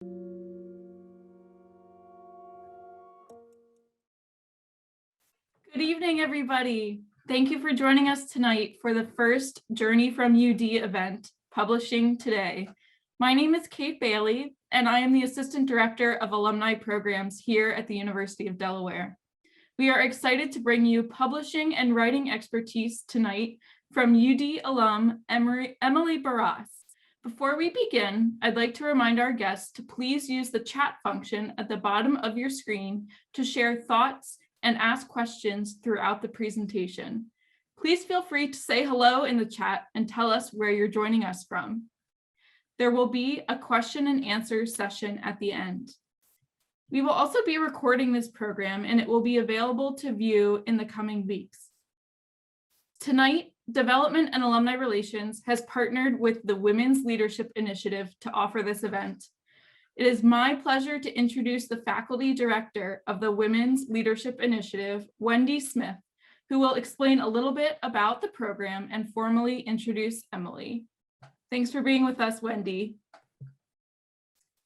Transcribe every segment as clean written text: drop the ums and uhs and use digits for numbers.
Good evening, everybody. Thank you for joining us tonight for the first Journey from UD event, Publishing Today. My name is Kate Bailey, and I am the Assistant Director of Alumni Programs here at the University of Delaware. We are excited to bring you publishing and writing expertise tonight from UD alum Emily Barrosse. Before we begin, I'd like to remind our guests to please use the chat function at the bottom of your screen to share thoughts and ask questions throughout the presentation. Please feel free to say hello in the chat and tell us where you're joining us from. There will be a question and answer session at the end. We will also be recording this program and it will be available to view in the coming weeks. Tonight, Development and Alumni Relations has partnered with the Women's Leadership Initiative to offer this event. It is my pleasure to introduce the Faculty Director of the Women's Leadership Initiative, Wendy Smith, who will explain a little bit about the program and formally introduce Emily. Thanks for being with us, Wendy.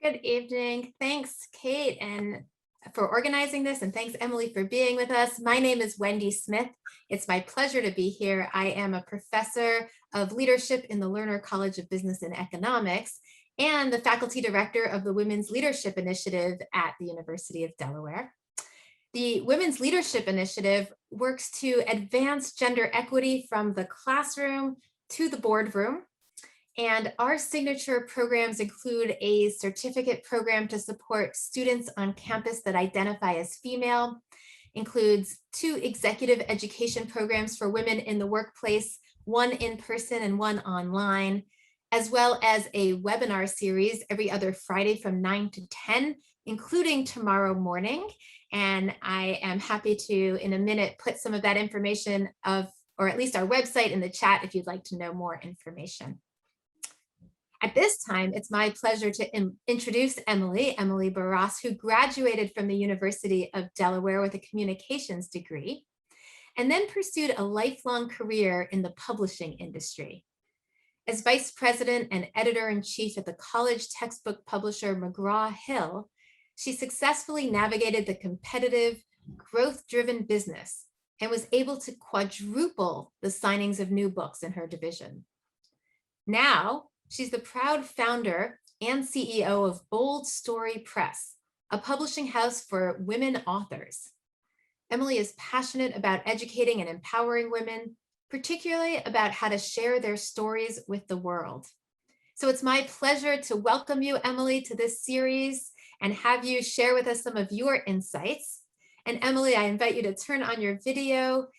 Good evening. Thanks, Kate, and for organizing this, and thanks, Emily, for being with us. My name is Wendy Smith. It's my pleasure to be here. I am a professor of leadership in the Lerner College of Business and Economics and the faculty director of the Women's Leadership Initiative at the University of Delaware. The Women's Leadership Initiative works to advance gender equity from the classroom to the boardroom. And our signature programs include a certificate program to support students on campus that identify as female, includes 2 executive education programs for women in the workplace, 1 in person and 1 online, as well as a webinar series every other Friday from 9 to 10, including tomorrow morning. And I am happy to, in a minute, put some of that information or at least our website in the chat if you'd like to know more information. At this time, it's my pleasure to introduce Emily Barrosse, who graduated from the University of Delaware with a communications degree, and then pursued a lifelong career in the publishing industry. As vice president and editor-in-chief at the college textbook publisher McGraw-Hill, she successfully navigated the competitive, growth-driven business and was able to quadruple the signings of new books in her division. Now, she's the proud founder and CEO of Bold Story Press, a publishing house for women authors. Emily is passionate about educating and empowering women, particularly about how to share their stories with the world. So it's my pleasure to welcome you, Emily, to this series and have you share with us some of your insights. And Emily, I invite you to turn on your video.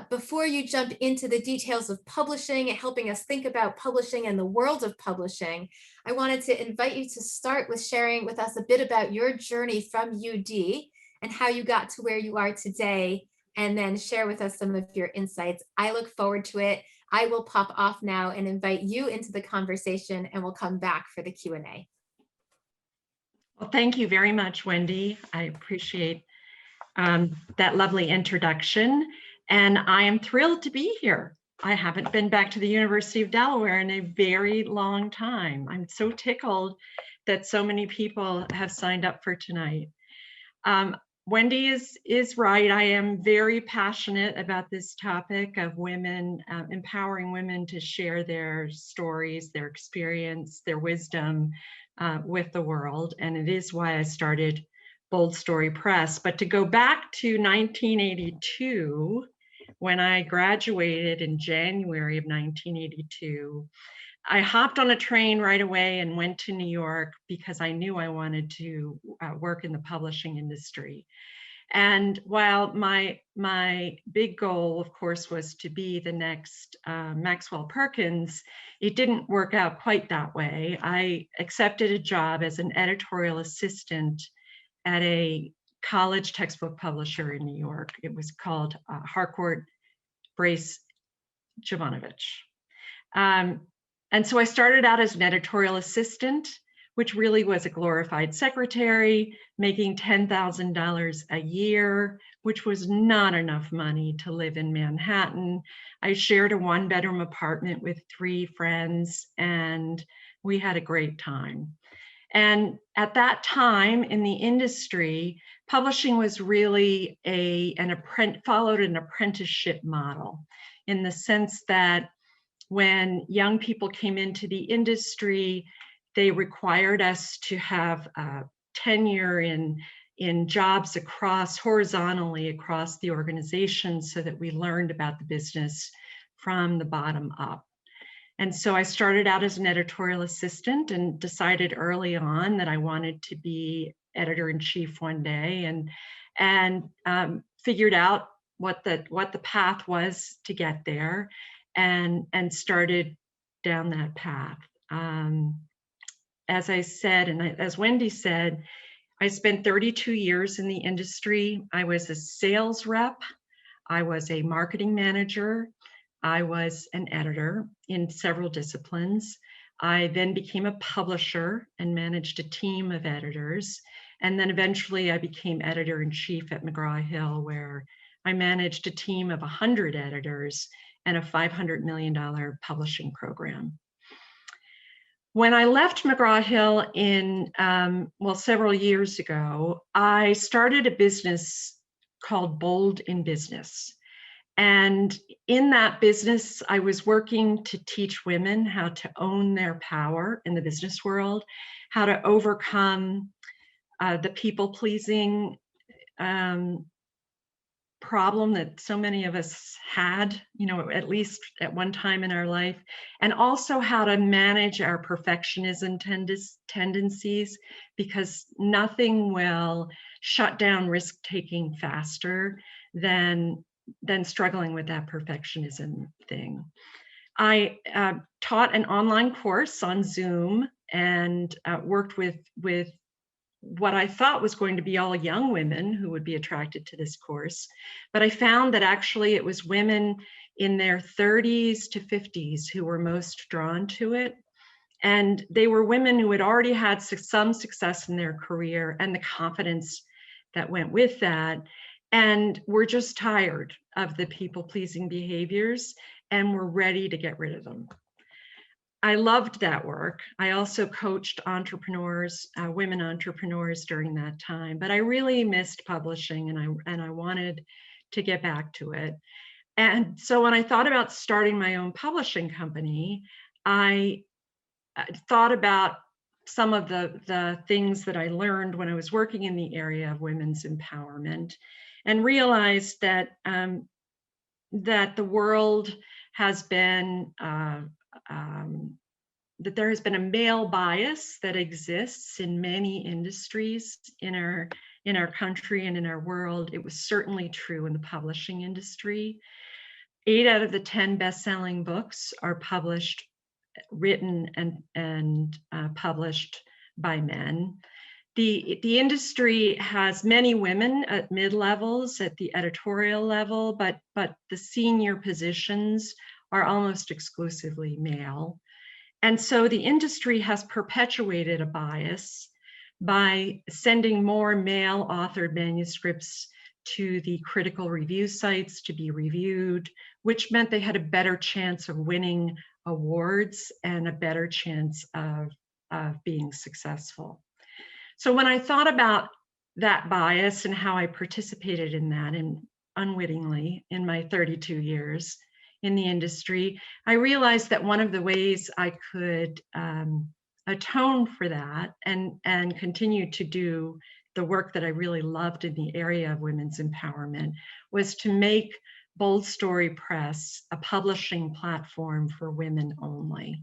Before you jump into the details of publishing and helping us think about publishing and the world of publishing, I wanted to invite you to start with sharing with us a bit about your journey from UD and how you got to where you are today, and then share with us some of your insights. I look forward to it. I will pop off now and invite you into the conversation, and we'll come back for the Q&A. Well, thank you very much, Wendy. I appreciate that lovely introduction. And I am thrilled to be here. I haven't been back to the University of Delaware in a very long time. I'm so tickled that so many people have signed up for tonight. Wendy is right. I am very passionate about this topic of women, empowering women to share their stories, their experience, their wisdom with the world. And it is why I started Bold Story Press. But to go back to 1982, when I graduated in January of 1982, I hopped on a train right away and went to New York because I knew I wanted to work in the publishing industry. And while my big goal, of course, was to be the next Maxwell Perkins, it didn't work out quite that way. I accepted a job as an editorial assistant at a college textbook publisher in New York. It was called Harcourt Brace Jovanovich. And so I started out as an editorial assistant, which really was a glorified secretary, making $10,000 a year, which was not enough money to live in Manhattan. I shared a 1-bedroom apartment with 3 friends, and we had a great time. And at that time in the industry, publishing was really followed an apprenticeship model, in the sense that when young people came into the industry, they required us to have tenure in jobs horizontally across the organization, so that we learned about the business from the bottom up. And so I started out as an editorial assistant and decided early on that I wanted to be editor-in-chief one day, and figured out what the path was to get there, and started down that path. As I said, and as Wendy said, I spent 32 years in the industry. I was a sales rep. I was a marketing manager. I was an editor in several disciplines. I then became a publisher and managed a team of editors. And then eventually I became editor-in-chief at McGraw-Hill, where I managed a team of 100 editors and a $500 million publishing program. When I left McGraw-Hill several years ago, I started a business called Bold in Business. And in that business, I was working to teach women how to own their power in the business world, how to overcome the people-pleasing problem that so many of us had, at least at one time in our life, and also how to manage our perfectionism tendencies, because nothing will shut down risk-taking faster than struggling with that perfectionism thing. I taught an online course on Zoom and worked with what I thought was going to be all young women who would be attracted to this course. But I found that actually it was women in their 30s to 50s who were most drawn to it. And they were women who had already had some success in their career and the confidence that went with that, and were just tired of the people-pleasing behaviors and were ready to get rid of them. I loved that work. I also coached entrepreneurs, women entrepreneurs during that time, but I really missed publishing, and I wanted to get back to it. And so when I thought about starting my own publishing company, I thought about some of the things that I learned when I was working in the area of women's empowerment, and realized that that the world has been that there has been a male bias that exists in many industries in our country and in our world. It was certainly true in the publishing industry. 8 out of the 10 best-selling books are written and published by men. The industry has many women at mid-levels, at the editorial level, but the senior positions are almost exclusively male. And so the industry has perpetuated a bias by sending more male-authored manuscripts to the critical review sites to be reviewed, which meant they had a better chance of winning awards and a better chance of being successful. So when I thought about that bias and how I participated in that, and unwittingly in my 32 years in the industry, I realized that one of the ways I could atone for that and continue to do the work that I really loved in the area of women's empowerment was to make Bold Story Press a publishing platform for women only.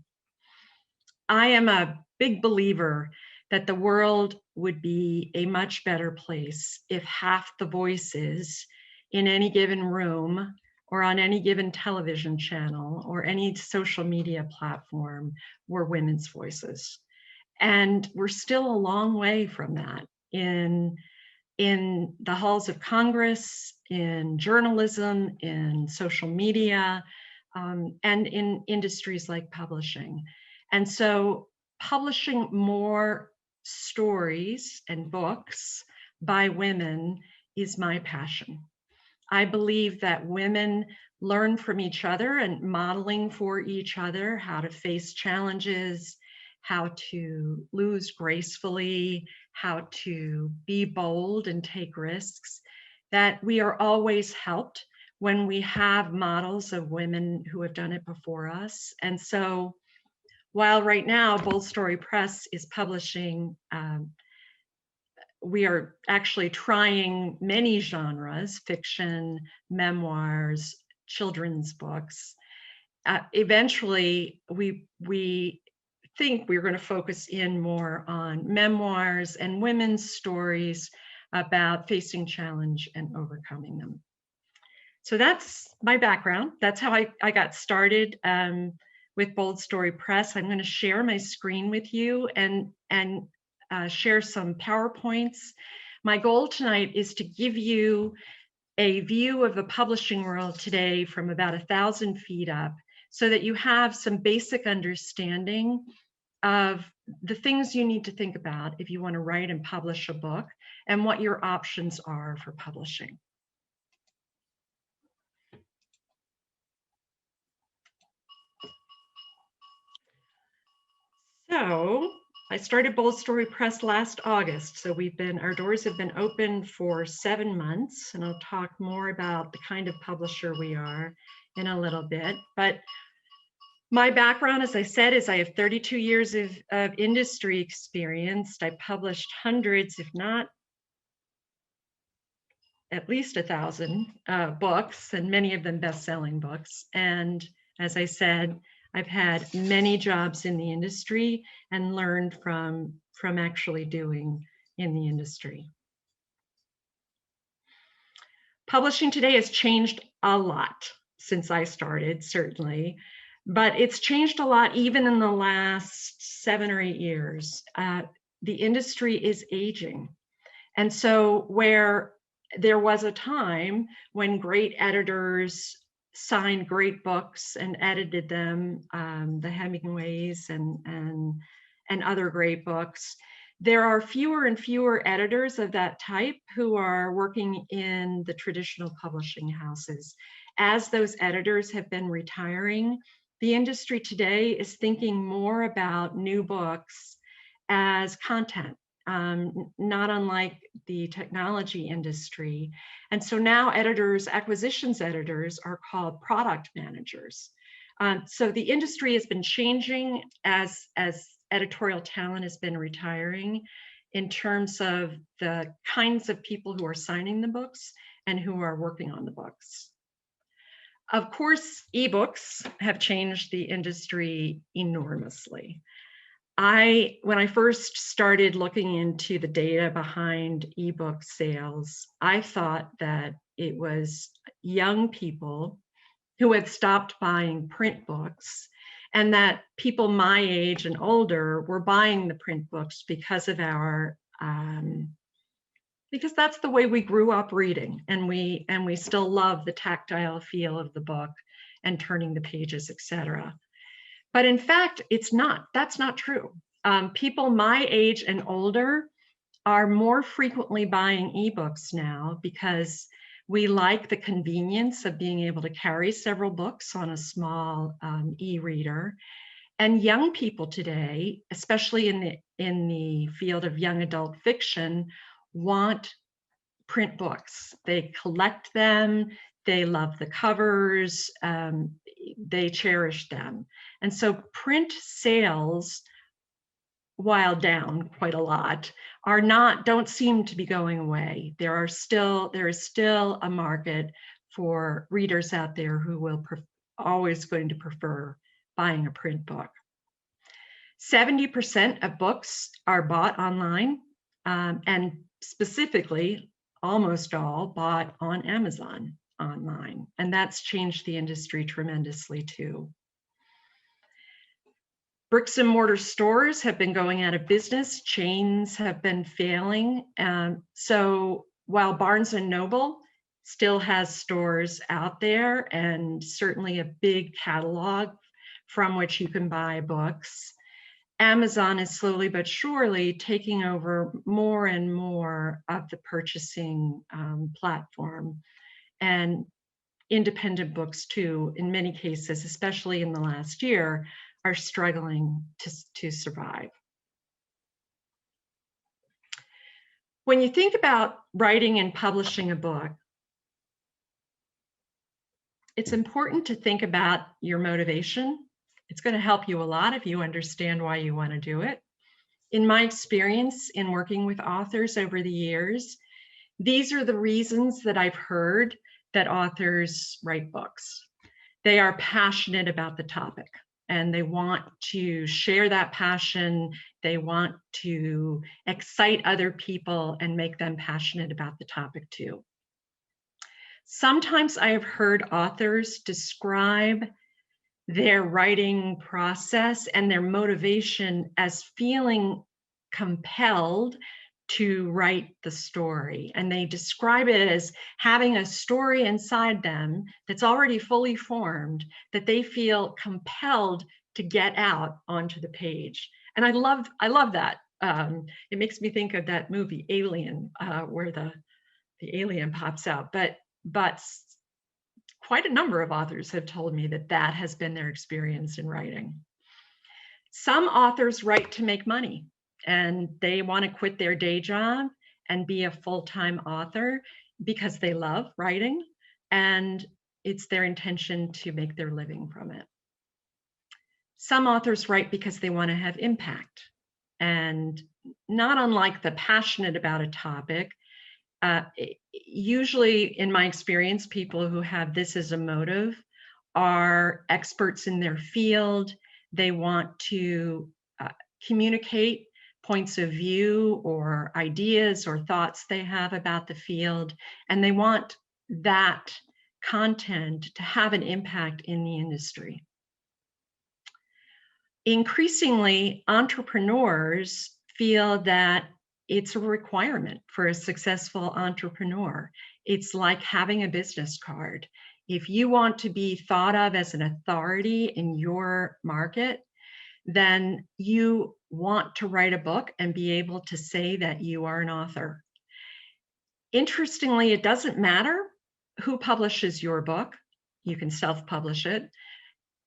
I am a big believer that the world would be a much better place if half the voices in any given room or on any given television channel or any social media platform were women's voices. And we're still a long way from that in the halls of Congress, in journalism, in social media, and in industries like publishing. And so publishing more stories and books by women is my passion. I believe that women learn from each other and modeling for each other how to face challenges, how to lose gracefully, how to be bold and take risks, that we are always helped when we have models of women who have done it before us. And so while right now Bold Story Press is publishing, we are actually trying many genres: fiction, memoirs, children's books. Eventually, we think we're going to focus in more on memoirs and women's stories about facing challenge and overcoming them. So that's my background. That's how I got started with Bold Story Press. I'm going to share my screen with you and share some PowerPoints. My goal tonight is to give you a view of the publishing world today from about 1,000 feet up, so that you have some basic understanding of the things you need to think about if you want to write and publish a book, and what your options are for publishing. So I started Bold Story Press last August. So our doors have been open for 7 months, and I'll talk more about the kind of publisher we are in a little bit. But my background, as I said, is I have 32 years of industry experience. I published hundreds, if not at least 1,000 books, and many of them best-selling books. And as I said, I've had many jobs in the industry and learned from actually doing in the industry. Publishing today has changed a lot since I started, certainly, but it's changed a lot even in the last 7 or 8 years. The industry is aging. And so where there was a time when great editors signed great books and edited them, the Hemingways and other great books, there are fewer and fewer editors of that type who are working in the traditional publishing houses. As those editors have been retiring, the industry today is thinking more about new books as content, not unlike the technology industry. And so now acquisitions editors are called product managers. So the industry has been changing as editorial talent has been retiring in terms of the kinds of people who are signing the books and who are working on the books. Of course, ebooks have changed the industry enormously. When I first started looking into the data behind ebook sales, I thought that it was young people who had stopped buying print books, and that people my age and older were buying the print books because of because that's the way we grew up reading, and we still love the tactile feel of the book and turning the pages, etc. But in fact, that's not true. People my age and older are more frequently buying ebooks now because we like the convenience of being able to carry several books on a small e-reader. And young people today, especially in the field of young adult fiction, want print books. They collect them, they love the covers, they cherish them. And so print sales, while down quite a lot, don't seem to be going away. There is still a market for readers out there who will always going to prefer buying a print book. 70% of books are bought online, and specifically almost all bought on Amazon online. And that's changed the industry tremendously too. Bricks and mortar stores have been going out of business. Chains have been failing. So while Barnes and Noble still has stores out there and certainly a big catalog from which you can buy books, Amazon is slowly but surely taking over more and more of the purchasing platform, and independent books too, in many cases, especially in the last year, are struggling to survive. When you think about writing and publishing a book, it's important to think about your motivation. It's going to help you a lot if you understand why you want to do it. In my experience in working with authors over the years, these are the reasons that I've heard that authors write books. They are passionate about the topic and they want to share that passion. They want to excite other people and make them passionate about the topic too. Sometimes I have heard authors describe their writing process and their motivation as feeling compelled to write the story. And they describe it as having a story inside them that's already fully formed that they feel compelled to get out onto the page. And I love that. It makes me think of that movie Alien, where the alien pops out. But quite a number of authors have told me that that has been their experience in writing. Some authors write to make money and they want to quit their day job and be a full-time author because they love writing and it's their intention to make their living from it. Some authors write because they want to have impact, and not unlike the passionate about a topic, usually in my experience, people who have this as a motive are experts in their field. They want to communicate points of view or ideas or thoughts they have about the field, and they want that content to have an impact in the industry. Increasingly, entrepreneurs feel that it's a requirement for a successful entrepreneur. It's like having a business card. If you want to be thought of as an authority in your market, then you want to write a book and be able to say that you are an author. Interestingly, it doesn't matter who publishes your book. You can self-publish it.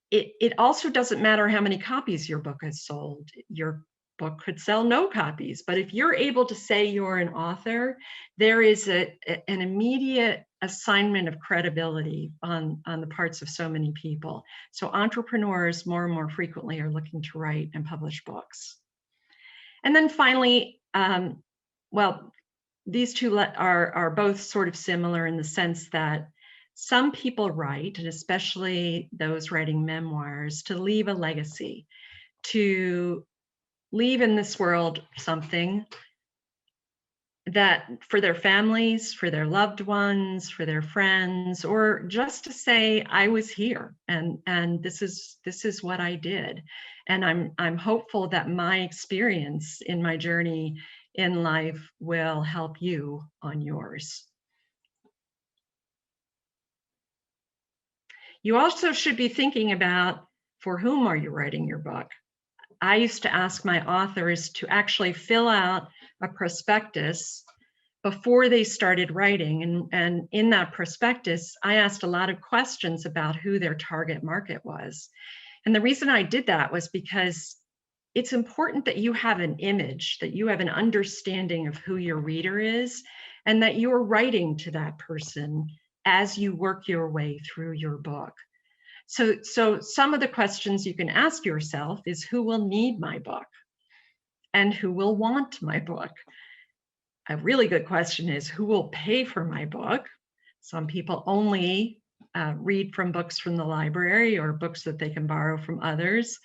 It also doesn't matter how many copies your book has sold. Your book could sell no copies, but if you're able to say you're an author, there is an immediate assignment of credibility on the parts of so many people. So entrepreneurs more and more frequently are looking to write and publish books. And then finally, well, these two are both sort of similar in the sense that some people write, and especially those writing memoirs, to leave a legacy, to leave in this world something that for their families, for their loved ones, for their friends, or just to say, I was here and this is what I did. And I'm hopeful that my experience in my journey in life will help you on yours. You also should be thinking about, for whom are you writing your book? I used to ask my authors to actually fill out a prospectus before they started writing. And in that prospectus, I asked a lot of questions about who their target market was. And the reason I did that was because it's important that you have an image, that you have an understanding of who your reader is, and that you're writing to that person as you work your way through your book. So some of the questions you can ask yourself is, who will need my book? And who will want my book? A really good question is, who will pay for my book? Some people only read from books from the library or books that they can borrow from others.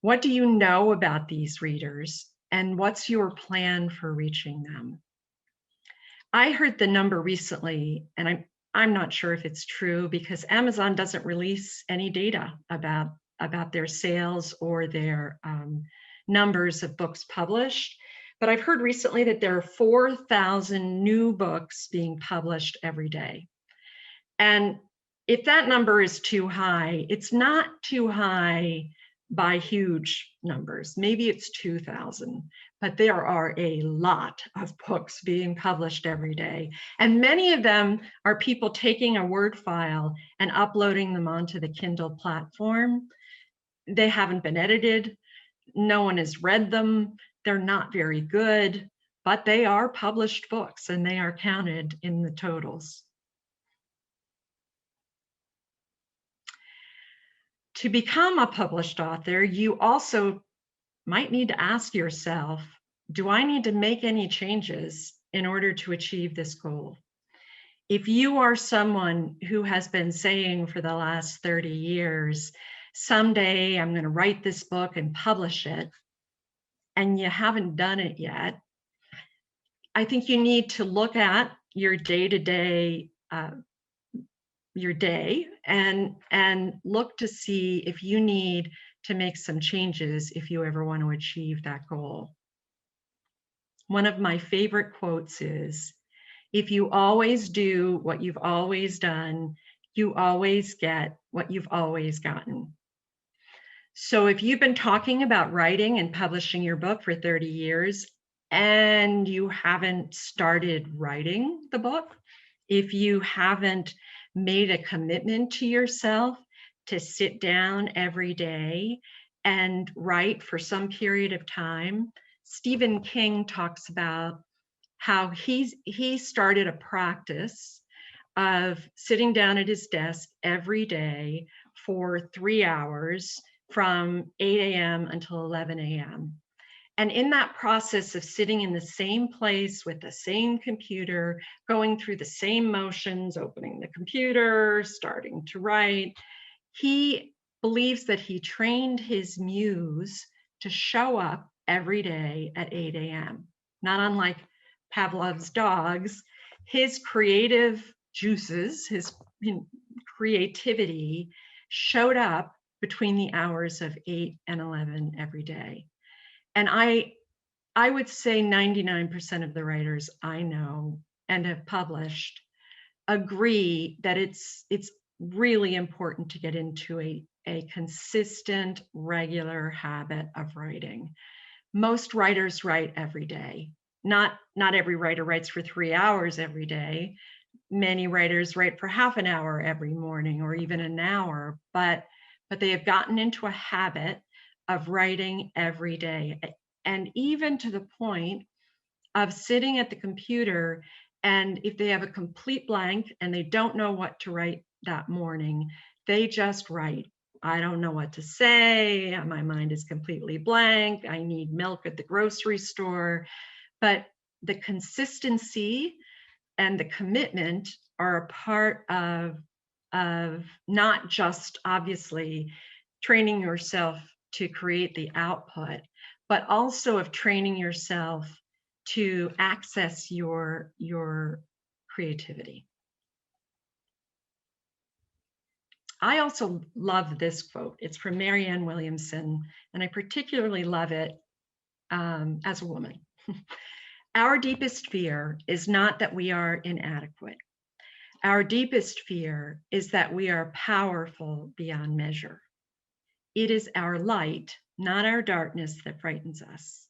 What do you know about these readers? And what's your plan for reaching them? I heard the number recently, and I'm not sure if it's true because Amazon doesn't release any data about their sales or their numbers of books published. But I've heard recently that there are 4,000 new books being published every day. And if that number is too high, it's not too high by huge numbers. Maybe it's 2,000, but there are a lot of books being published every day. And many of them are people taking a Word file and uploading them onto the Kindle platform. they haven't been edited. No one has read them. They're not very good, but they are published books and they are counted in the totals. To become a published author, you also might need to ask yourself, do I need to make any changes in order to achieve this goal? If you are someone who has been saying for the last 30 years, someday I'm going to write this book and publish it, and you haven't done it yet, I think you need to look at your day-to-day, your day, and look to see if you need to make some changes if you ever want to achieve that goal. One of my favorite quotes is, if you always do what you've always done, you always get what you've always gotten. So if you've been talking about writing and publishing your book for 30 years and you haven't started writing the book, if you haven't made a commitment to yourself to sit down every day and write for some period of time, Stephen King talks about how he started a practice of sitting down at his desk every day for 3 hours from 8 a.m. until 11 a.m. And in that process of sitting in the same place with the same computer, going through the same motions, opening the computer, starting to write, he believes that he trained his muse to show up every day at 8 a.m. Not unlike Pavlov's dogs, his creative juices, his creativity showed up between the hours of 8 and 11 every day. And I would say 99% of the writers I know and have published agree that it's really important to get into a consistent, regular habit of writing. Most writers write every day. Not every writer writes for 3 hours every day. Many writers write for half an hour every morning or even an hour, but they have gotten into a habit of writing every day. And even to the point of sitting at the computer, and if they have a complete blank and they don't know what to write that morning, they just write. I don't know what to say. My mind is completely blank. I need milk at the grocery store. But the consistency and the commitment are a part of not just obviously training yourself to create the output, but also of training yourself to access your creativity. I also love this quote. It's from Marianne Williamson, and I particularly love it as a woman. Our deepest fear is not that we are inadequate. Our deepest fear is that we are powerful beyond measure. It is our light, not our darkness, that frightens us.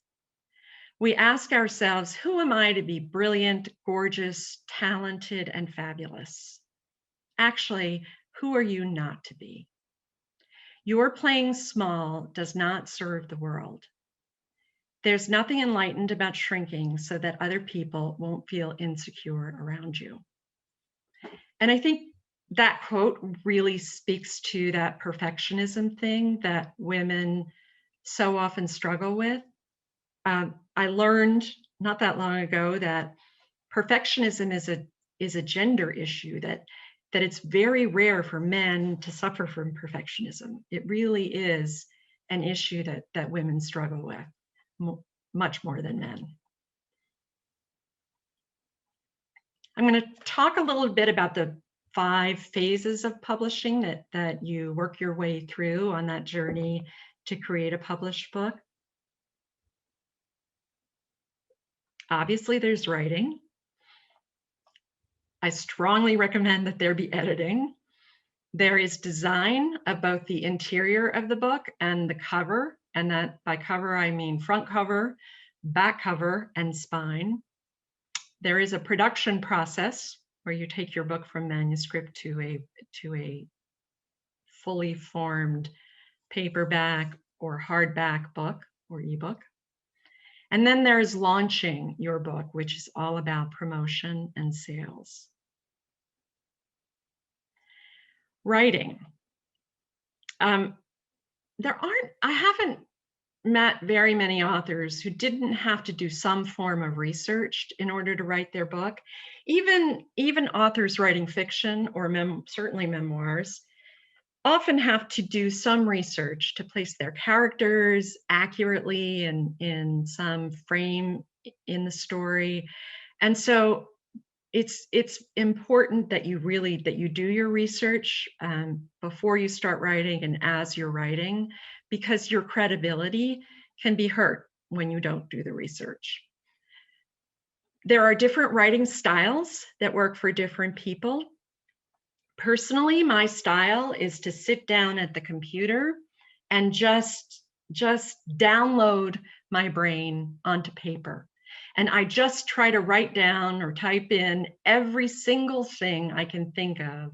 We ask ourselves, who am I to be brilliant, gorgeous, talented, and fabulous? Actually, who are you not to be? Your playing small does not serve the world. There's nothing enlightened about shrinking so that other people won't feel insecure around you. And I think that quote really speaks to that perfectionism thing that women so often struggle with. I learned not that long ago that perfectionism is a gender issue, that it's very rare for men to suffer from perfectionism. It really is an issue that women struggle with much more than men. I'm going to talk a little bit about the 5 phases of publishing that you work your way through on that journey to create a published book. Obviously, there's writing. I strongly recommend that there be editing. There is design of both the interior of the book and the cover, and that by cover I mean front cover, back cover, and spine. There is a production process where you take your book from manuscript to a fully formed paperback, or hardback book or ebook. And then there's launching your book, which is all about promotion and sales. Writing. I haven't met very many authors who didn't have to do some form of research in order to write their book. Even authors writing fiction or certainly memoirs often have to do some research to place their characters accurately and in some frame in the story. And so it's important that you do your research before you start writing and as you're writing, because your credibility can be hurt when you don't do the research. There are different writing styles that work for different people. Personally, my style is to sit down at the computer and just download my brain onto paper. And I just try to write down or type in every single thing I can think of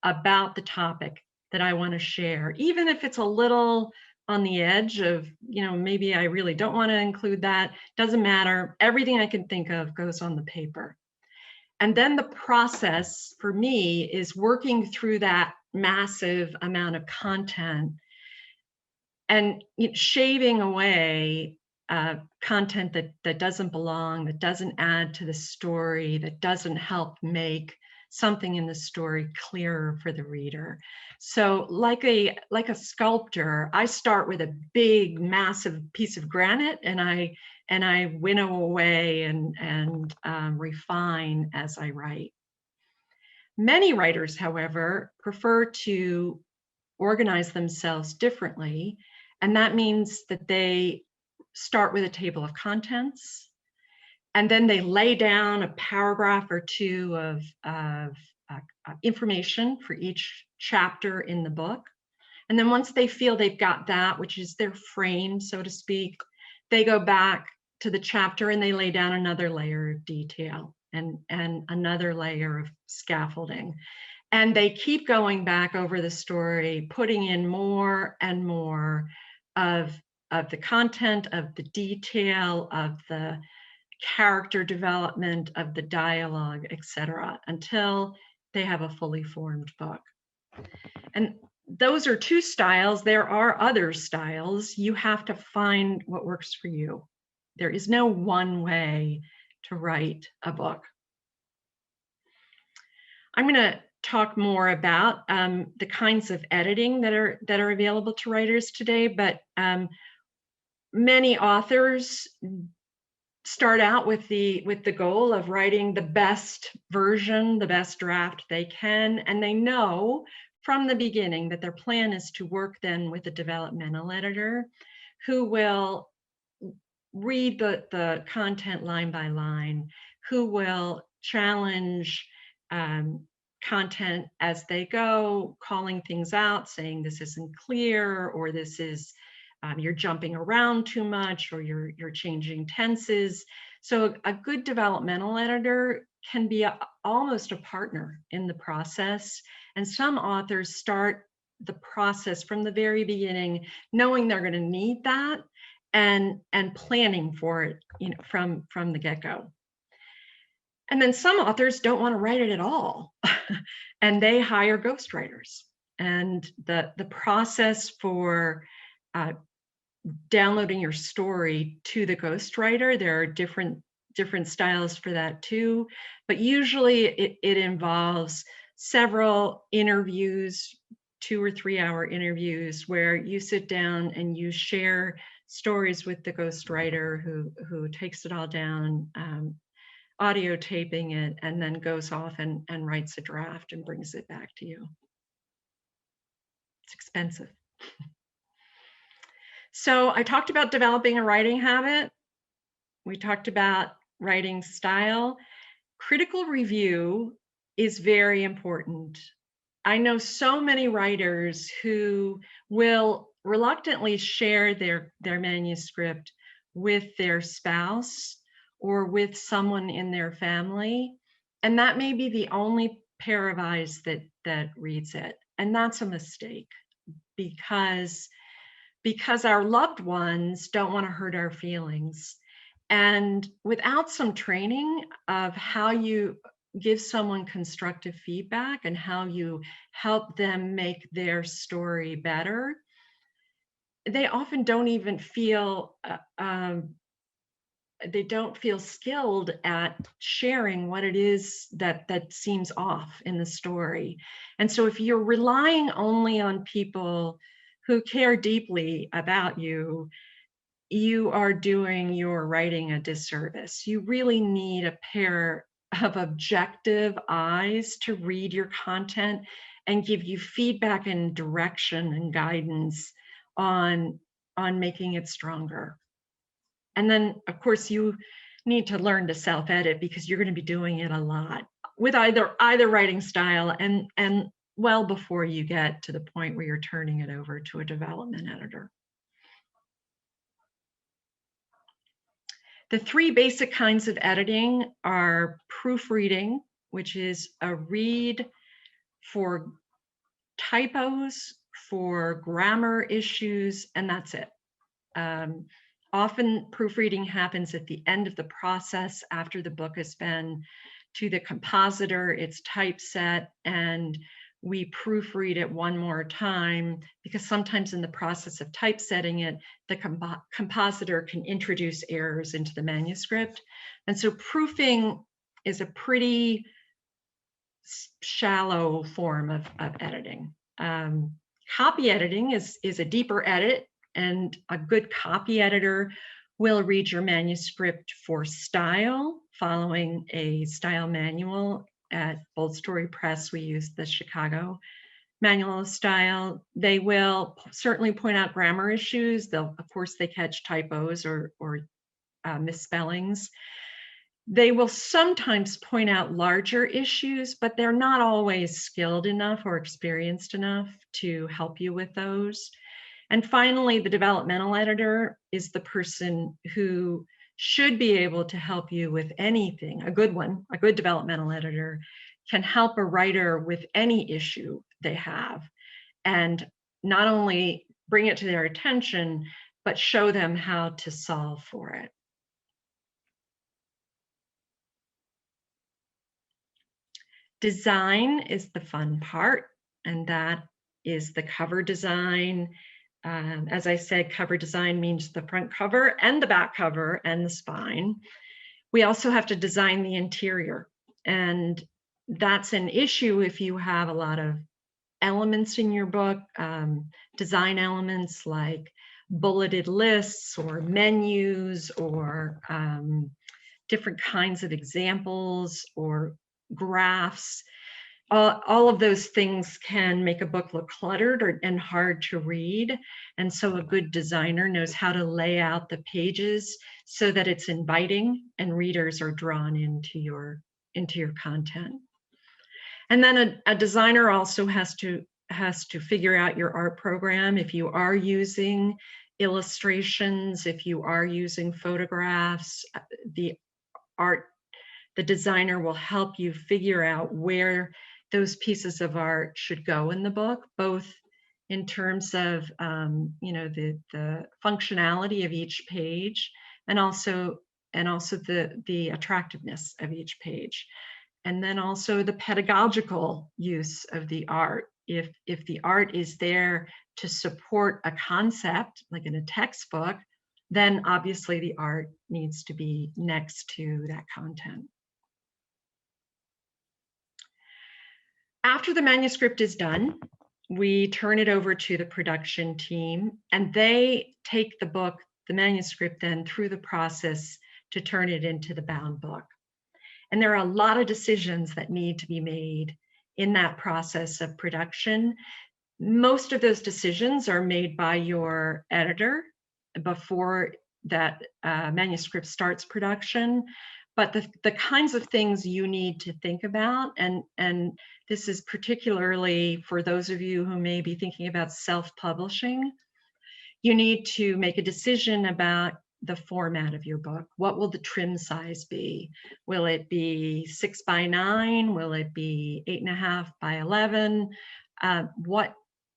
about the topic that I want to share, even if it's a little on the edge of, maybe I really don't want to include that. Doesn't matter. Everything I can think of goes on the paper. And then the process for me is working through that massive amount of content and shaving away content that doesn't belong, that doesn't add to the story, that doesn't help make something in the story clearer for the reader. So like a sculptor, I start with a big, massive piece of granite, and I winnow away and refine as I write. Many writers, however, prefer to organize themselves differently, and that means that they start with a table of contents, and then they lay down a paragraph or two of information for each chapter in the book. And then once they feel they've got that, which is their frame, so to speak, they go back to the chapter and they lay down another layer of detail and another layer of scaffolding. And they keep going back over the story, putting in more and more of the content, of the detail, of the character development, of the dialogue, etc., until they have a fully formed book. And those are two styles. There are other styles. You have to find what works for you. There is no one way to write a book. I'm going to talk more about the kinds of editing that are available to writers today, but many authors start out with the goal of writing the best version, the best draft they can, and they know from the beginning that their plan is to work then with a developmental editor who will read the content line by line, who will challenge content as they go, calling things out, saying this isn't clear, or this is you're jumping around too much, or you're changing tenses. So a good developmental editor can be almost a partner in the process. And some authors start the process from the very beginning, knowing they're going to need that and planning for it, from the get-go. And then some authors don't want to write it at all, and they hire ghostwriters. And the process for downloading your story to the ghostwriter, there are different styles for that too, but usually it involves several interviews, 2 or 3 hour interviews, where you sit down and you share stories with the ghostwriter who takes it all down, audio taping it, and then goes off and writes a draft and brings it back to you. It's expensive. So I talked about developing a writing habit. We talked about writing style. Critical review is very important. I know so many writers who will reluctantly share their manuscript with their spouse or with someone in their family, and that may be the only pair of eyes that reads it. And that's a mistake, because because our loved ones don't want to hurt our feelings. And without some training of how you give someone constructive feedback and how you help them make their story better, they often don't even feel they don't feel skilled at sharing what it is that seems off in the story. And so if you're relying only on people who care deeply about you, you are doing your writing a disservice. You really need a pair of objective eyes to read your content and give you feedback and direction and guidance on making it stronger. And then, of course, you need to learn to self-edit, because you're going to be doing it a lot with either writing style and well before you get to the point where you're turning it over to a development editor. The three basic kinds of editing are proofreading, which is a read for typos, for grammar issues, and that's it. Often proofreading happens at the end of the process after the book has been to the compositor, it's typeset, and we proofread it one more time, because sometimes in the process of typesetting it, the compositor can introduce errors into the manuscript. And so proofing is a pretty shallow form of editing. Copy editing is a deeper edit, and a good copy editor will read your manuscript for style, following a style manual. At Bold Story Press, we use the Chicago Manual of Style. They will certainly point out grammar issues. Of course, they catch typos or misspellings. They will sometimes point out larger issues, but they're not always skilled enough or experienced enough to help you with those. And finally, the developmental editor is the person who should be able to help you with anything. A good one, a good developmental editor, can help a writer with any issue they have, and not only bring it to their attention, but show them how to solve for it. Design is the fun part, and that is the cover design. As I said, cover design means the front cover and the back cover and the spine. We also have to design the interior, and that's an issue if you have a lot of elements in your book, design elements like bulleted lists or menus or different kinds of examples or graphs. All of those things can make a book look cluttered and hard to read. And so a good designer knows how to lay out the pages so that it's inviting and readers are drawn into your content. And then a designer also has to figure out your art program. If you are using illustrations, if you are using photographs, the designer will help you figure out where those pieces of art should go in the book, both in terms of the functionality of each page, and also the attractiveness of each page, and then also the pedagogical use of the art. If the art is there to support a concept, like in a textbook, then obviously the art needs to be next to that content. After the manuscript is done, we turn it over to the production team, and they take the manuscript then through the process to turn it into the bound book. And there are a lot of decisions that need to be made in that process of production. Most of those decisions are made by your editor before that manuscript starts production. But the kinds of things you need to think about, and this is particularly for those of you who may be thinking about self-publishing, you need to make a decision about the format of your book. What will the trim size be? Will it be 6 by 9? Will it be 8.5 by 11?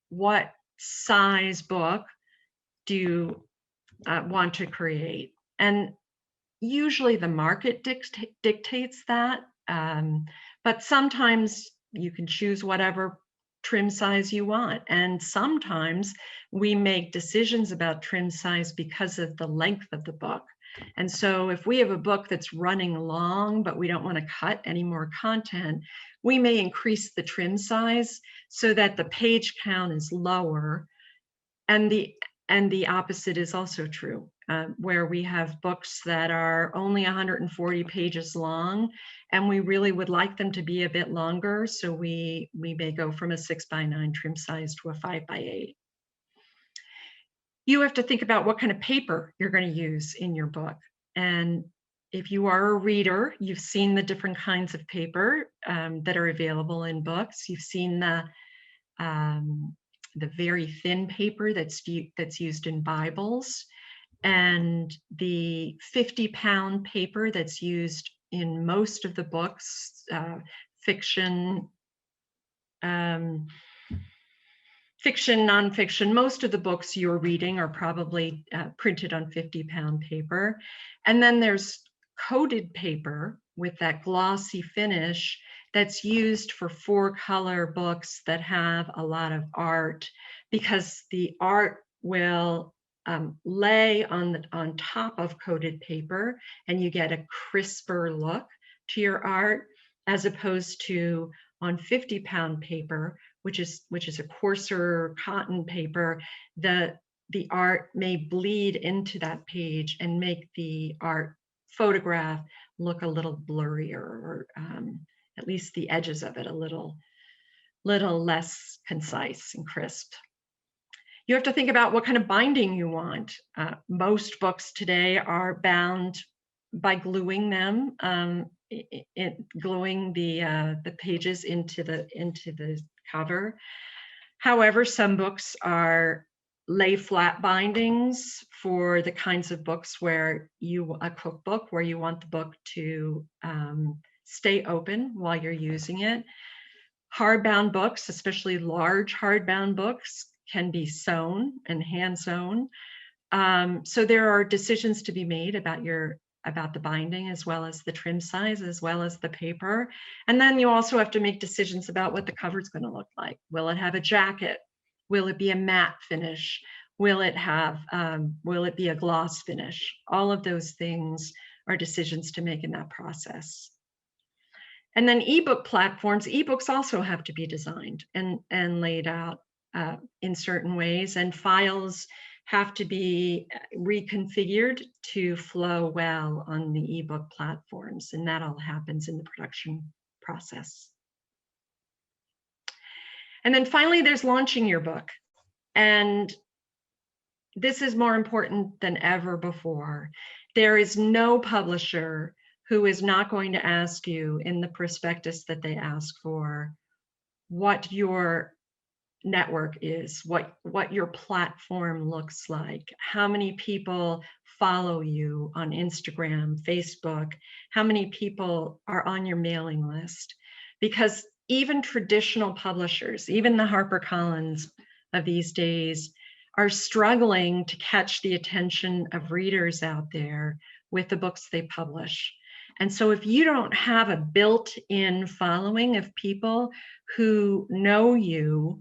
What size book do you want to create? And usually the market dictates that, but sometimes you can choose whatever trim size you want. And sometimes we make decisions about trim size because of the length of the book. And so if we have a book that's running long, but we don't want to cut any more content, we may increase the trim size so that the page count is lower. And the opposite is also true, where we have books that are only 140 pages long, and we really would like them to be a bit longer. So we may go from a 6x9 trim size to a 5x8. You have to think about what kind of paper you're going to use in your book. And if you are a reader, you've seen the different kinds of paper that are available in books. You've seen the very thin paper that's used in Bibles, and the 50-pound paper that's used in most of the books, fiction, nonfiction. Most of the books you're reading are probably printed on 50-pound paper. And then there's coated paper with that glossy finish that's used for 4-color books that have a lot of art, because the art will lay on top of coated paper, and you get a crisper look to your art, as opposed to on 50-pound paper, which is a coarser cotton paper. The art may bleed into that page and make the art photograph look a little blurrier, or at least the edges of it a little less concise and crisp. You have to think about what kind of binding you want. Most books today are bound by gluing them, gluing the pages into the cover. However, some books are lay flat bindings for the kinds of books where a cookbook, where you want the book to stay open while you're using it. Hardbound books, especially large hardbound books, can be sewn and hand sewn. So there are decisions to be made about the binding, as well as the trim size, as well as the paper. And then you also have to make decisions about what the cover is going to look like. Will it have a jacket? Will it be a matte finish? Will it be a gloss finish? All of those things are decisions to make in that process. And then ebook platforms, ebooks also have to be designed and laid out in certain ways, and files have to be reconfigured to flow well on the ebook platforms, and that all happens in the production process. And then finally, there's launching your book. And this is more important than ever before. There is no publisher who is not going to ask you in the prospectus that they ask for what your network is, what your platform looks like, how many people follow you on Instagram, Facebook, how many people are on your mailing list. Because even traditional publishers, even the HarperCollins of these days, are struggling to catch the attention of readers out there with the books they publish. And so if you don't have a built-in following of people who know you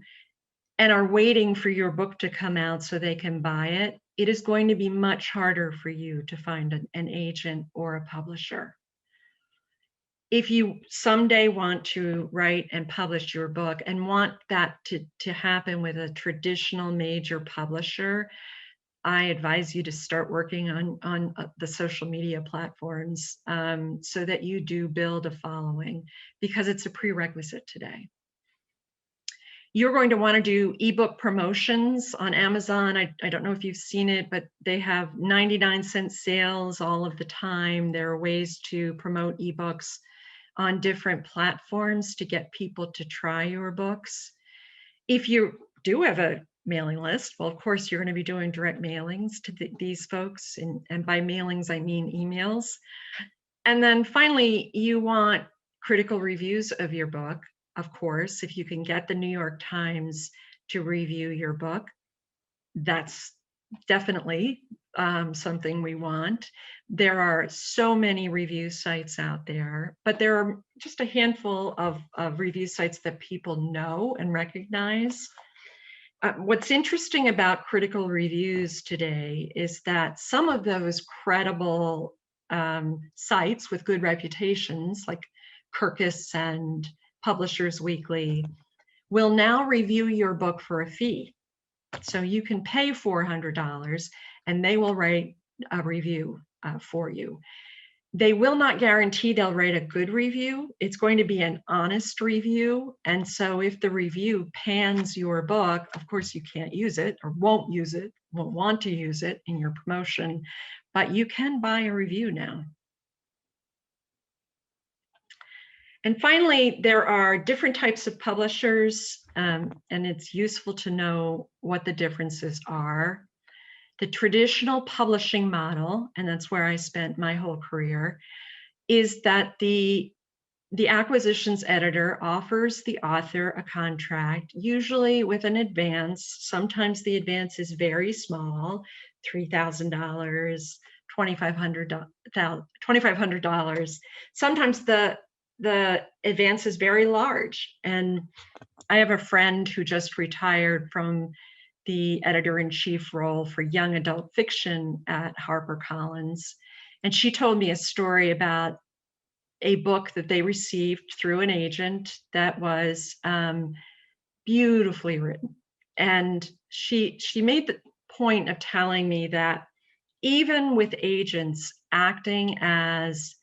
and are waiting for your book to come out so they can buy it, it is going to be much harder for you to find an agent or a publisher. If you someday want to write and publish your book and want that to happen with a traditional major publisher, I advise you to start working on the social media platforms so that you do build a following, because it's a prerequisite today. You're going to want to do ebook promotions on Amazon. I don't know if you've seen it, but they have 99-cent sales all of the time. There are ways to promote ebooks on different platforms to get people to try your books. If you do have a mailing list, well, of course, you're going to be doing direct mailings to these folks. And by mailings, I mean emails. And then finally, you want critical reviews of your book. Of course, if you can get the New York Times to review your book, that's definitely something we want. There are so many review sites out there, but there are just a handful of review sites that people know and recognize. What's interesting about critical reviews today is that some of those credible sites with good reputations, like Kirkus and Publishers Weekly, will now review your book for a fee. So you can pay $400 and they will write a review for you. They will not guarantee they'll write a good review. It's going to be an honest review. And so if the review pans your book, of course you can't use it or won't want to use it in your promotion, but you can buy a review now. And finally, there are different types of publishers, and it's useful to know what the differences are. The traditional publishing model, and that's where I spent my whole career, is that the acquisitions editor offers the author a contract, usually with an advance. Sometimes the advance is very small, $3,000, $2,500. Sometimes the advance is very large. And I have a friend who just retired from the editor-in-chief role for young adult fiction at HarperCollins. And she told me a story about a book that they received through an agent that was beautifully written. And she made the point of telling me that even with agents acting as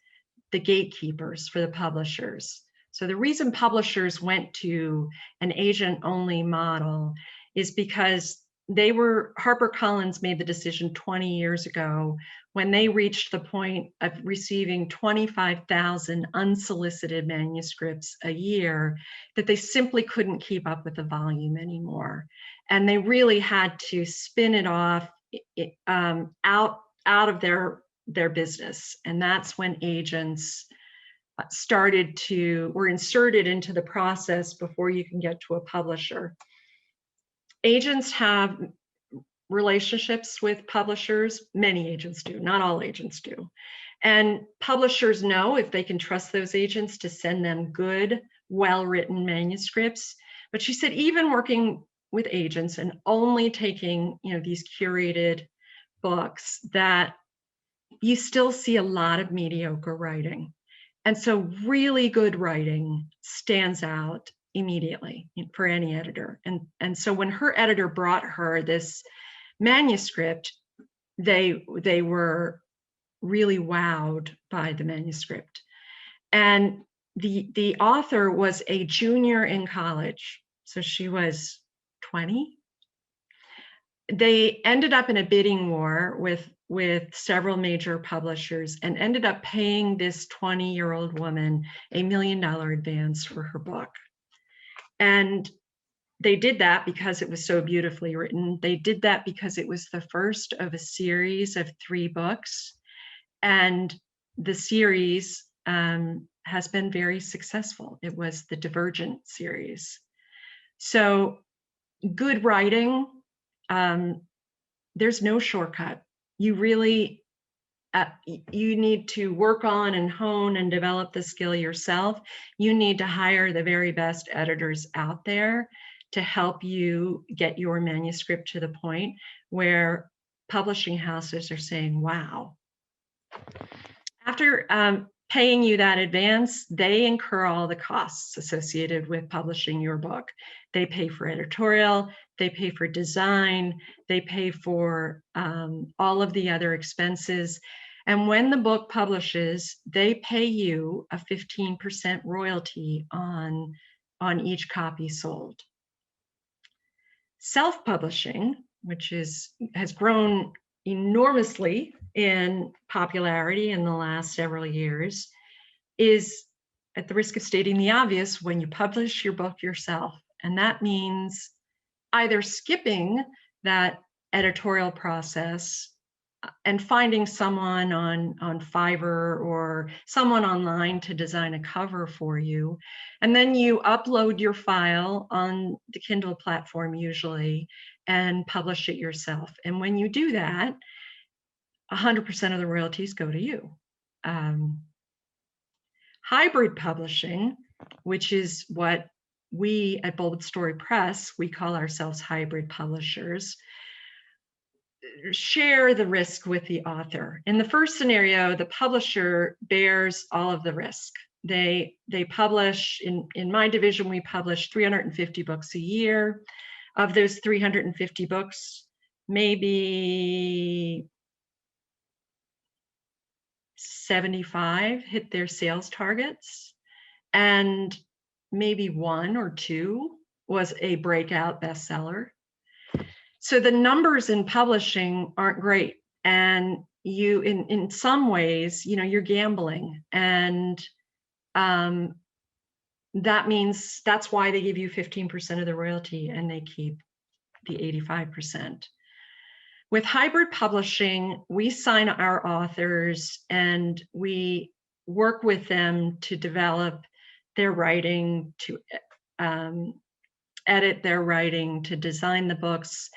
the gatekeepers for the publishers. So the reason publishers went to an agent-only model is because HarperCollins made the decision 20 years ago when they reached the point of receiving 25,000 unsolicited manuscripts a year that they simply couldn't keep up with the volume anymore. And they really had to spin it off out of their business. And that's when agents were inserted into the process before you can get to a publisher. Agents have relationships with publishers. Many agents do, not all agents do. And publishers know if they can trust those agents to send them good, well-written manuscripts. But she said, even working with agents and only taking, these curated books, that you still see a lot of mediocre writing. And so really good writing stands out immediately for any editor. And so when her editor brought her this manuscript, they were really wowed by the manuscript. And the author was a junior in college, so she was 20. They ended up in a bidding war with several major publishers and ended up paying this 20-year-old woman $1 million advance for her book. And they did that because it was so beautifully written. They did that because it was the first of a series of 3 books. And the series has been very successful. It was the Divergent series. So good writing, there's no shortcut. You really, you need to work on and hone and develop the skill yourself. You need to hire the very best editors out there to help you get your manuscript to the point where publishing houses are saying, wow. After paying you that advance, they incur all the costs associated with publishing your book. They pay for editorial, they pay for design, they pay for all of the other expenses. And when the book publishes, they pay you a 15% royalty on each copy sold. Self-publishing, which has grown enormously in popularity in the last several years, is, at the risk of stating the obvious, when you publish your book yourself. And that means either skipping that editorial process and finding someone on Fiverr or someone online to design a cover for you. And then you upload your file on the Kindle platform usually, and publish it yourself. And when you do that, 100% of the royalties go to you. Hybrid publishing, which is what we at Bold Story Press, we call ourselves hybrid publishers, share the risk with the author. In the first scenario, the publisher bears all of the risk. They publish, in my division, we publish 350 books a year. Of those 350 books, maybe 75 hit their sales targets, and maybe 1 or 2 was a breakout bestseller. So the numbers in publishing aren't great, and you, in some ways, you're gambling, and that means that's why they give you 15% of the royalty and they keep the 85%. With hybrid publishing, we sign our authors and we work with them to develop their writing, to edit their writing, to design the books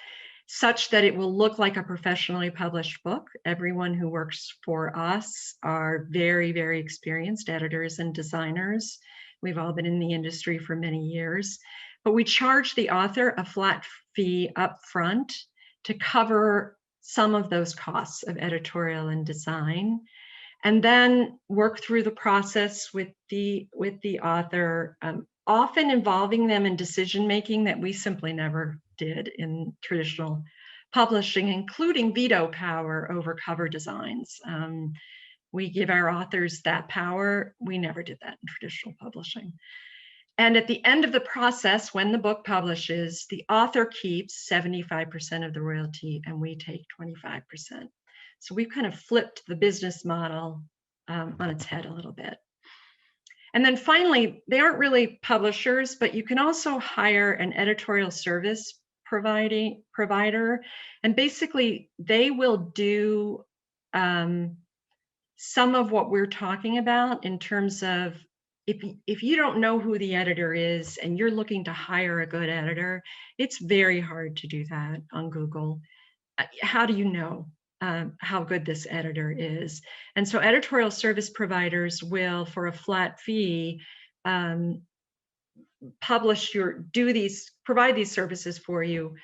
such that it will look like a professionally published book. Everyone who works for us are very, very experienced editors and designers. We've all been in the industry for many years, but we charge the author a flat fee up front to cover some of those costs of editorial and design, and then work through the process with the author, often involving them in decision-making that we simply never did in traditional publishing, including veto power over cover designs. We give our authors that power. We never did that in traditional publishing. And at the end of the process, when the book publishes, the author keeps 75% of the royalty and we take 25%. So we've kind of flipped the business model on its head a little bit. And then finally, they aren't really publishers, but you can also hire an editorial service provider. And basically, they will do some of what we're talking about in terms of, if you don't know who the editor is and you're looking to hire a good editor, it's very hard to do that on Google. How do you know how good this editor is? And so editorial service providers will, for a flat fee, provide these services for you,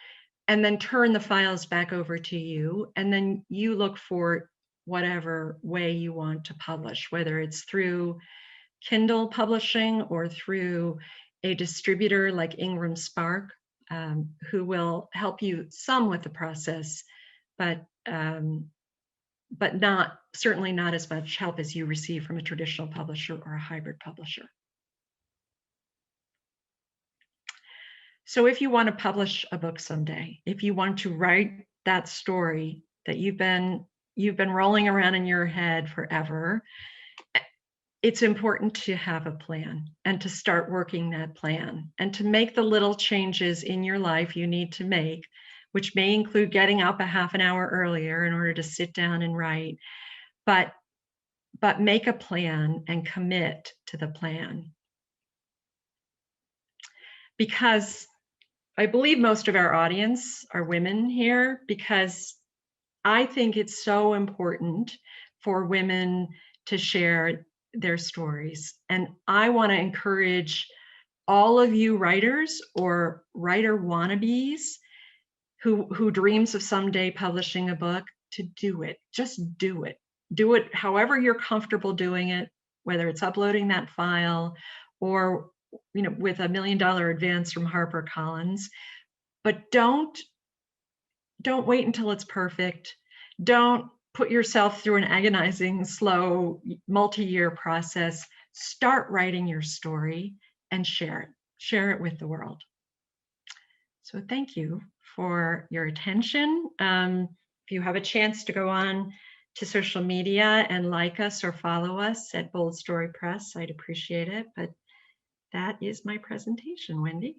and then turn the files back over to you. And then you look for whatever way you want to publish, whether it's through Kindle publishing or through a distributor like Ingram Spark, who will help you some with the process, but certainly not as much help as you receive from a traditional publisher or a hybrid publisher. So if you want to publish a book someday, if you want to write that story that you've been rolling around in your head forever, it's important to have a plan and to start working that plan and to make the little changes in your life you need to make, which may include getting up a half an hour earlier in order to sit down and write, but make a plan and commit to the plan. Because I believe most of our audience are women here, because I think it's so important for women to share their stories. And I want to encourage all of you writers or writer wannabes who dreams of someday publishing a book to do it. Just do it. Do it however you're comfortable doing it, whether it's uploading that file or with $1 million advance from HarperCollins. But don't wait until it's perfect. Don't put yourself through an agonizing, slow, multi-year process. Start writing your story and share it. Share it with the world. So thank you for your attention. If you have a chance to go on to social media and like us or follow us at Bold Story Press, I'd appreciate it. But that is my presentation, Wendy.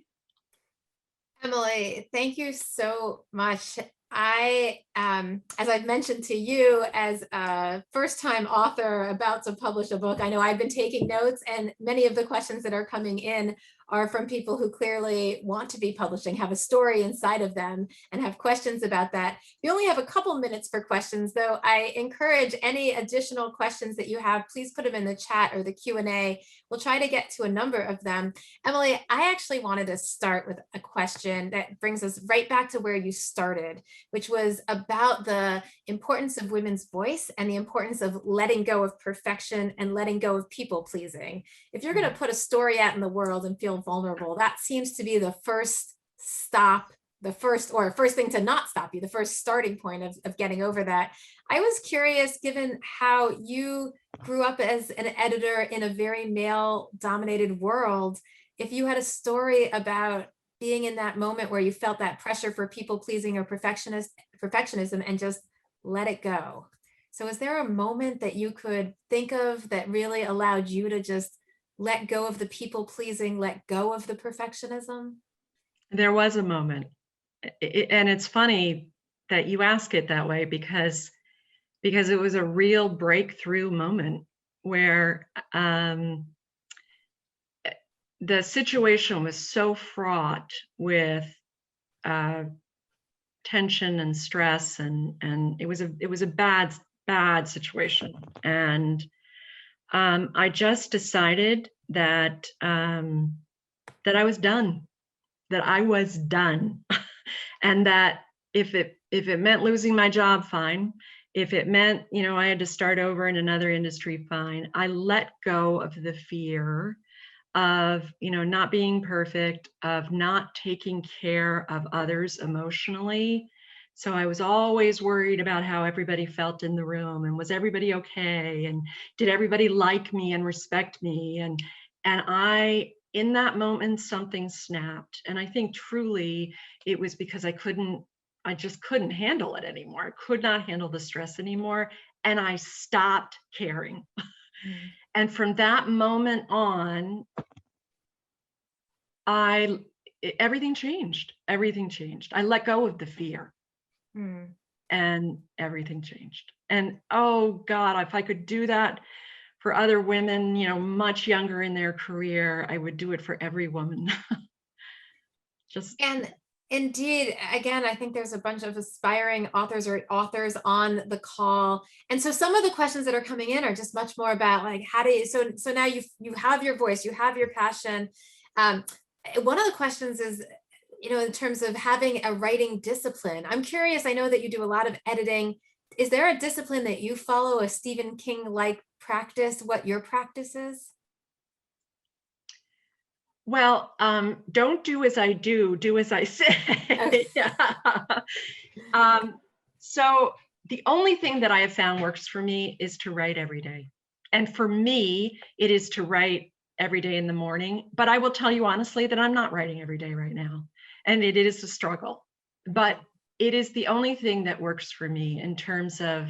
Emily, thank you so much. As I've mentioned to you, as a first-time author about to publish a book, I know I've been taking notes, and many of the questions that are coming in are from people who clearly want to be publishing, have a story inside of them, and have questions about that. We only have a couple minutes for questions, though. I encourage any additional questions that you have, please put them in the chat or the Q&A. We'll try to get to a number of them. Emily, I actually wanted to start with a question that brings us right back to where you started, which was about the importance of women's voice and the importance of letting go of perfection and letting go of people pleasing. If you're going to put a story out in the world and feel vulnerable, that seems to be the first stop, the first thing to not stop you, the first starting point of getting over that. I was curious, given how you grew up as an editor in a very male-dominated world, if you had a story about being in that moment where you felt that pressure for people pleasing or perfectionism and just let it go. So is there a moment that you could think of that really allowed you to just let go of the people pleasing, let go of the perfectionism? There was a moment. And it's funny that you ask it that way because it was a real breakthrough moment where the situation was so fraught with tension and stress, and it was a bad situation. And I just decided that I was done, and that if it meant losing my job, fine. If it meant, I had to start over in another industry, fine. I let go of the fear of, not being perfect, of not taking care of others emotionally. So I was always worried about how everybody felt in the room, and was everybody okay, and did everybody like me and respect me? And in that moment, something snapped. And I think truly it was because I just couldn't handle it anymore. I could not handle the stress anymore. And I stopped caring. And from that moment on, everything changed. Everything changed. I let go of the fear, and everything changed. And oh God, if I could do that for other women, much younger in their career, I would do it for every woman. And indeed, again, I think there's a bunch of aspiring authors or authors on the call. And so some of the questions that are coming in are just much more about like, how do you, so now you have your voice, you have your passion. One of the questions is, in terms of having a writing discipline, I'm curious, I know that you do a lot of editing. Is there a discipline that you follow, a Stephen King-like practice, what your practice is? Well, don't do as I do as I say. Okay. So the only thing that I have found works for me is to write every day. And for me, it is to write every day in the morning. But I will tell you honestly that I'm not writing every day right now. And it is a struggle. But it is the only thing that works for me in terms of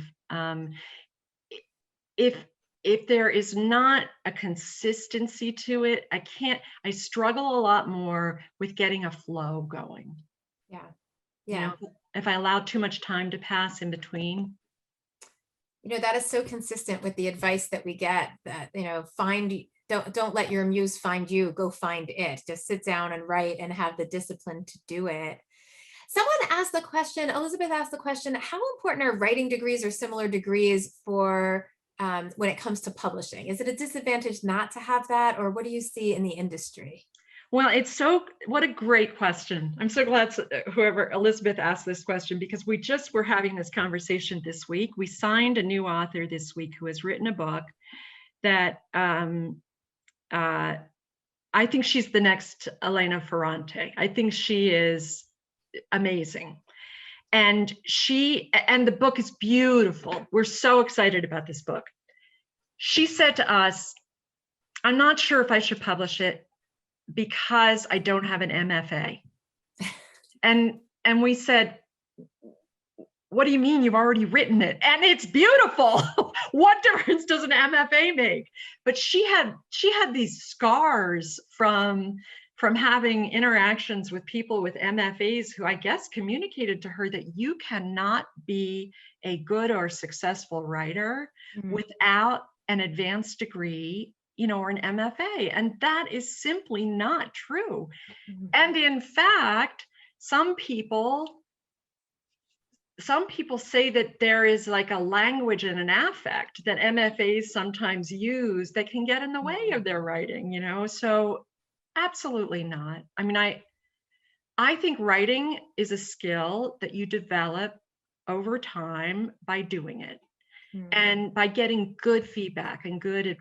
if there is not a consistency to it, I struggle a lot more with getting a flow going. Yeah. If I allow too much time to pass in between. That is so consistent with the advice that we get, that, don't let your muse find you, go find it. Just sit down and write and have the discipline to do it. Someone asked the question, Elizabeth asked the question, how important are writing degrees or similar degrees for when it comes to publishing? Is it a disadvantage not to have that, or what do you see in the industry? Well, what a great question. I'm so glad whoever Elizabeth asked this question, because we just were having this conversation this week. We signed a new author this week who has written a book that I think she's the next Elena Ferrante. I think she is amazing. And the book is beautiful. We're so excited about this book. She said to us, I'm not sure if I should publish it because I don't have an MFA. And we said, what do you mean? You've already written it and it's beautiful. What difference does an MFA make? But she had these scars from from having interactions with people with MFAs who I guess communicated to her that you cannot be a good or successful writer without an advanced degree, or an MFA. And that is simply not true. And in fact, some people say that there is like a language and an affect that MFAs sometimes use that can get in the way of their writing, so absolutely not. I mean, I think writing is a skill that you develop over time by doing it and by getting good feedback and good,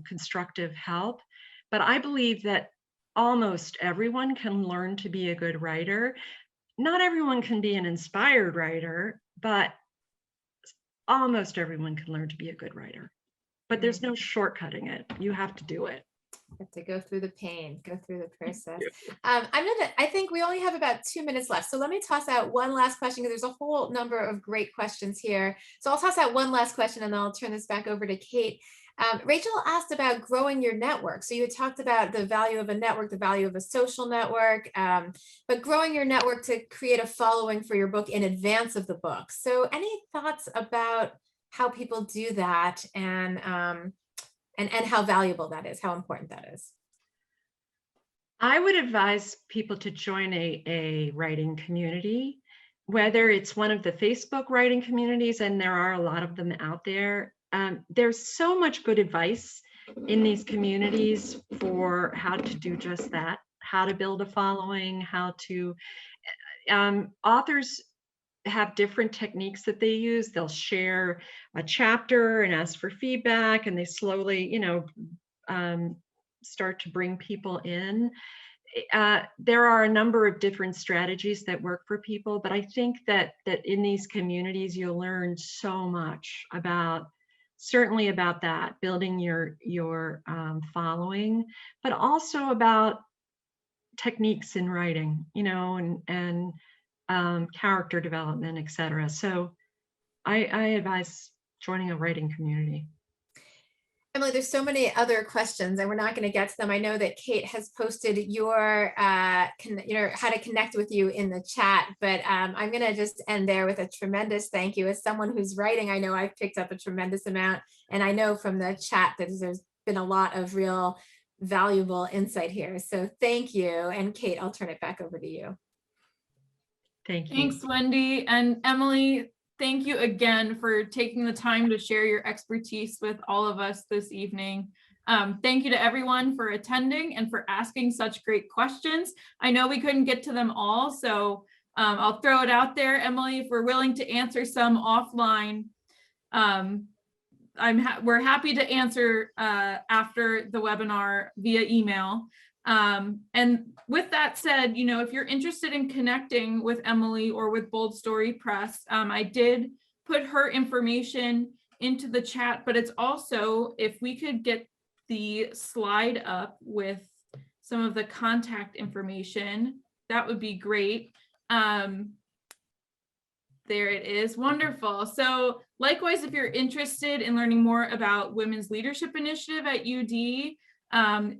constructive help. But I believe that almost everyone can learn to be a good writer. Not everyone can be an inspired writer, but almost everyone can learn to be a good writer. But there's no shortcutting it. You have to do it. You have to go through the pain, go through the process. I think we only have about 2 minutes left. So let me toss out one last question, because there's a whole number of great questions here. So I'll toss out one last question and then I'll turn this back over to Kate. Rachel asked about growing your network. So you had talked about the value of a network, the value of a social network, but growing your network to create a following for your book in advance of the book. So any thoughts about how people do that and how valuable that is, how important that is? I would advise people to join a writing community, whether it's one of the Facebook writing communities, and there are a lot of them out there. There's so much good advice in these communities for how to do just that, how to build a following, how to, authors have different techniques that they use. They'll share a chapter and ask for feedback, and they slowly, start to bring people in. There are a number of different strategies that work for people, but I think that in these communities, you'll learn so much certainly about that, building your following, but also about techniques in writing, and character development, etc. So I advise joining a writing community. Emily, there's so many other questions and we're not going to get to them. I know that Kate has posted your, how to connect with you in the chat, but I'm going to just end there with a tremendous thank you. As someone who's writing, I know I've picked up a tremendous amount, and I know from the chat that there's been a lot of real valuable insight here. So thank you. And Kate, I'll turn it back over to you. Thank you. Thanks, Wendy. And Emily, thank you again for taking the time to share your expertise with all of us this evening. Thank you to everyone for attending and for asking such great questions. I know we couldn't get to them all, so I'll throw it out there, Emily, if we're willing to answer some offline. We're happy to answer after the webinar via email. And with that said, if you're interested in connecting with Emily or with Bold Story Press, I did put her information into the chat, but it's also, if we could get the slide up with some of the contact information, that would be great. There it is. Wonderful. So likewise, if you're interested in learning more about Women's Leadership Initiative at UD,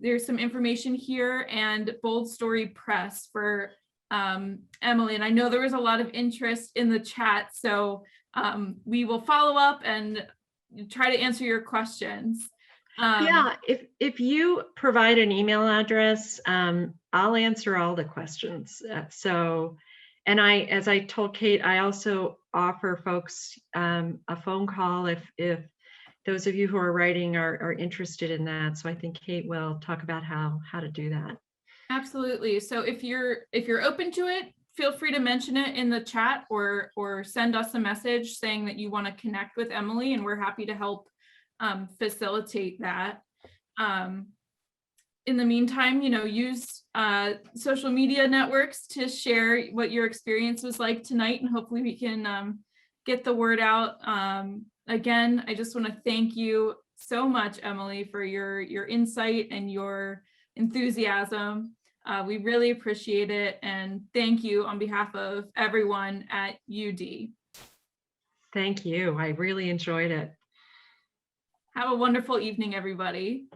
there's some information here, and Bold Story Press for Emily. And I know there was a lot of interest in the chat, so we will follow up and try to answer your questions. Yeah, if you provide an email address, I'll answer all the questions. And as I told Kate, I also offer folks a phone call if those of you who are writing are interested in that. So I think Kate will talk about how to do that. Absolutely. So if you're open to it, feel free to mention it in the chat or send us a message saying that you want to connect with Emily, and we're happy to help facilitate that. In the meantime, use social media networks to share what your experience was like tonight, and hopefully we can get the word out. Again, I just want to thank you so much, Emily, for your insight and your enthusiasm. We really appreciate it, and thank you on behalf of everyone at UD. Thank you. I really enjoyed it. Have a wonderful evening, everybody.